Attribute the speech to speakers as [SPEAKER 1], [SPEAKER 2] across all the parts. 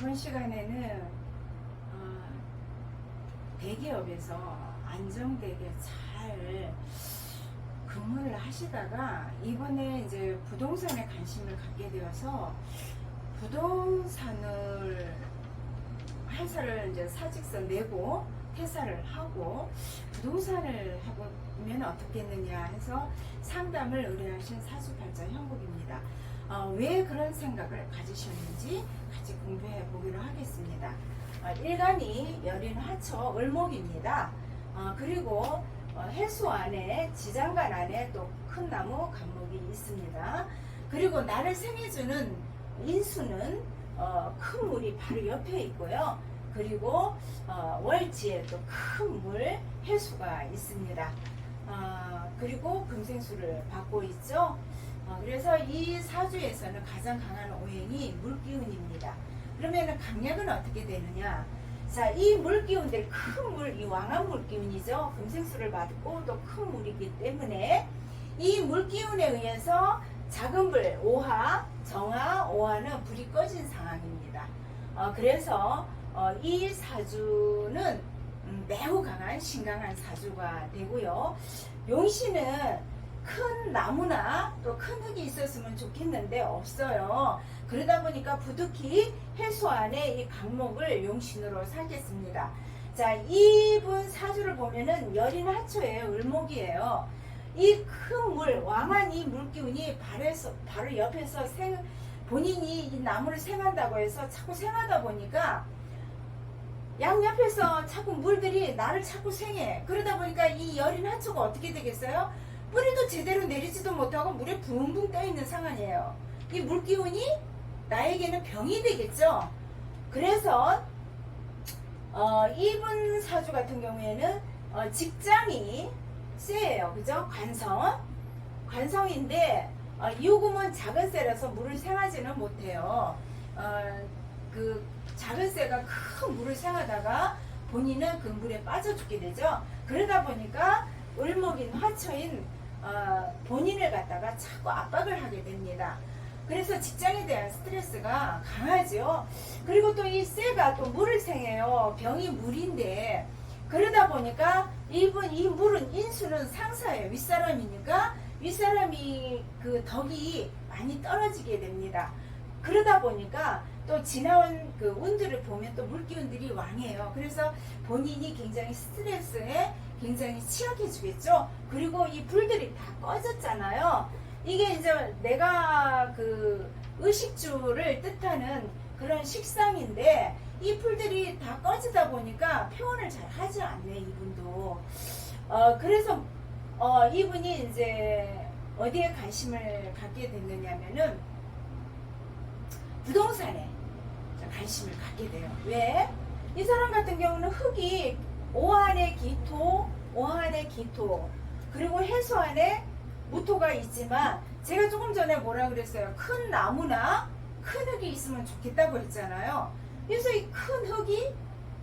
[SPEAKER 1] 이번 시간에는 대기업에서 안정되게 잘 근무를 하시다가 이번에 이제 부동산에 관심을 갖게 되어서 부동산을 회사를 이제 사직서 내고 퇴사를 하고 부동산을 해보면 어떻겠느냐 해서 상담을 의뢰하신 사주팔자 형국입니다. 왜 그런 생각을 가지셨는지 같이 공부해 보기로 하겠습니다. 일간이 여린 화초 을목입니다. 그리고 해수 안에 지장간 안에 또 큰 나무 간목이 있습니다. 그리고 나를 생해주는 인수는 큰 물이 바로 옆에 있고요. 그리고 월지에 또 큰 물 해수가 있습니다. 그리고 금생수를 받고 있죠. 그래서 이 사주에서는 가장 강한 오행이 물기운입니다. 그러면 강약은 어떻게 되느냐? 자, 이 물기운들 큰 물, 이 왕한 물기운이죠. 금생수를 받고 또 큰 물이기 때문에 이 물기운에 의해서 작은 불, 오화, 정화, 오화는 불이 꺼진 상황입니다. 그래서 이 사주는 매우 강한 신강한 사주가 되고요. 용신은 큰 나무나 또 큰 흙이 있었으면 좋겠는데 없어요. 그러다 보니까 부득이 해수 안에 이 강목을 용신으로 삼겠습니다. 자, 이분 사주를 보면은 여린 화초예요. 을목이에요. 이 큰 물, 왕한 이 물기운이 바로 옆에서 본인이 이 나무를 생한다고 해서 자꾸 생하다 보니까 양옆에서 자꾸 물들이 나를 자꾸 생해. 그러다 보니까 이 여린 화초가 어떻게 되겠어요? 뿌리도 제대로 내리지도 못하고 물에 붕붕 떠있는 상황이에요. 이 물기운이 나에게는 병이 되겠죠. 그래서 이분 사주 같은 경우에는 직장이 쇠예요. 그죠? 관성인데 유금은 작은 쇠라서 물을 생하지는 못해요. 그 작은 쇠가 큰 물을 생하다가 본인은 그 물에 빠져 죽게 되죠. 그러다 보니까 을목인 화처인 본인을 갖다가 자꾸 압박을 하게 됩니다. 그래서 직장에 대한 스트레스가 강하죠. 그리고 또 이 쇠가 또 물을 생해요. 병이 물인데 그러다 보니까 이 물은 인수는 상사예요. 윗사람이니까 윗사람이 그 덕이 많이 떨어지게 됩니다. 그러다 보니까 또 지나온 그 운들을 보면 또 물기운들이 왕이에요. 그래서 본인이 굉장히 스트레스에 굉장히 취약해 주겠죠. 그리고 이 불들이 다 꺼졌잖아요. 이게 이제 내가 그 의식주를 뜻하는 그런 식상인데 이 풀들이 다 꺼지다 보니까 표현을 잘 하지 않네, 이분도. 그래서 이분이 이제 어디에 관심을 갖게 됐느냐면은 부동산에 관심을 갖게 돼요. 왜? 이 사람 같은 경우는 흙이 오한의 기토, 그리고 해수 안에 무토가 있지만 제가 조금 전에 뭐라 그랬어요? 큰 나무나 큰 흙이 있으면 좋겠다고 했잖아요. 그래서 이 큰 흙이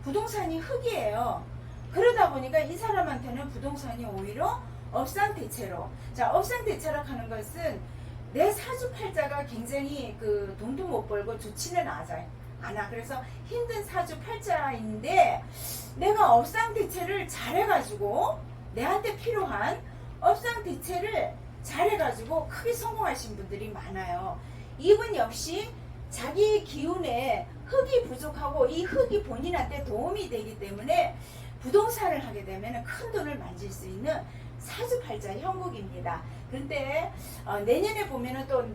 [SPEAKER 1] 부동산이 흙이에요. 그러다 보니까 이 사람한테는 부동산이 오히려 업상대체로, 자, 업상대체라고 하는 것은 내 사주팔자가 굉장히 그 돈도 못 벌고 좋지는 않아. 그래서 힘든 사주팔자인데 내가 업상대체를 잘해가지고 내한테 필요한 업상대체를 잘해가지고 크게 성공하신 분들이 많아요. 이분 역시 자기 기운에 흙이 부족하고 이 흙이 본인한테 도움이 되기 때문에 부동산을 하게 되면 큰 돈을 만질 수 있는 사주팔자 형국입니다. 그런데 내년에 보면은 또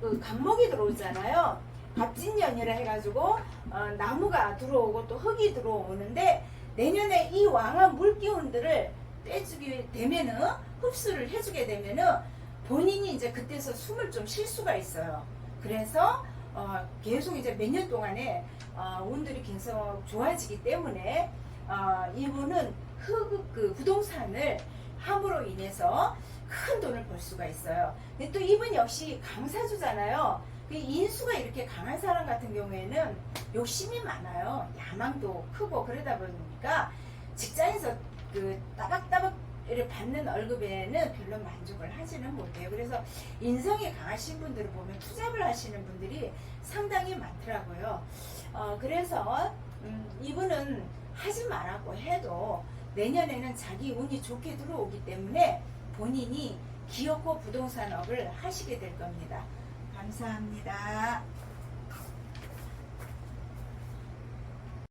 [SPEAKER 1] 그 간목이 들어오잖아요. 갑진년이라 해가지고 나무가 들어오고 또 흙이 들어오는데 내년에 이 왕한 물기운들을 빼주게 되면은 흡수를 해주게 되면은 본인이 이제 그때서 숨을 좀 쉴 수가 있어요. 그래서 계속 이제 몇 년 동안에 운들이 계속 좋아지기 때문에 이분은 그 부동산을 함으로 인해서 큰 돈을 벌 수가 있어요. 근데 또 이분 역시 강사주잖아요. 그 인수가 이렇게 강한 사람 같은 경우에는 욕심이 많아요. 야망도 크고 그러다 보니까 직장에서 그 따박따박 이렇게 받는 월급에는 별로 만족을 하지는 못해요. 그래서 인성이 강하신 분들을 보면 투잡을 하시는 분들이 상당히 많더라고요. 그래서 이분은 하지 말라고 해도 내년에는 자기 운이 좋게 들어오기 때문에 본인이 기어코 부동산업을 하시게 될 겁니다. 감사합니다.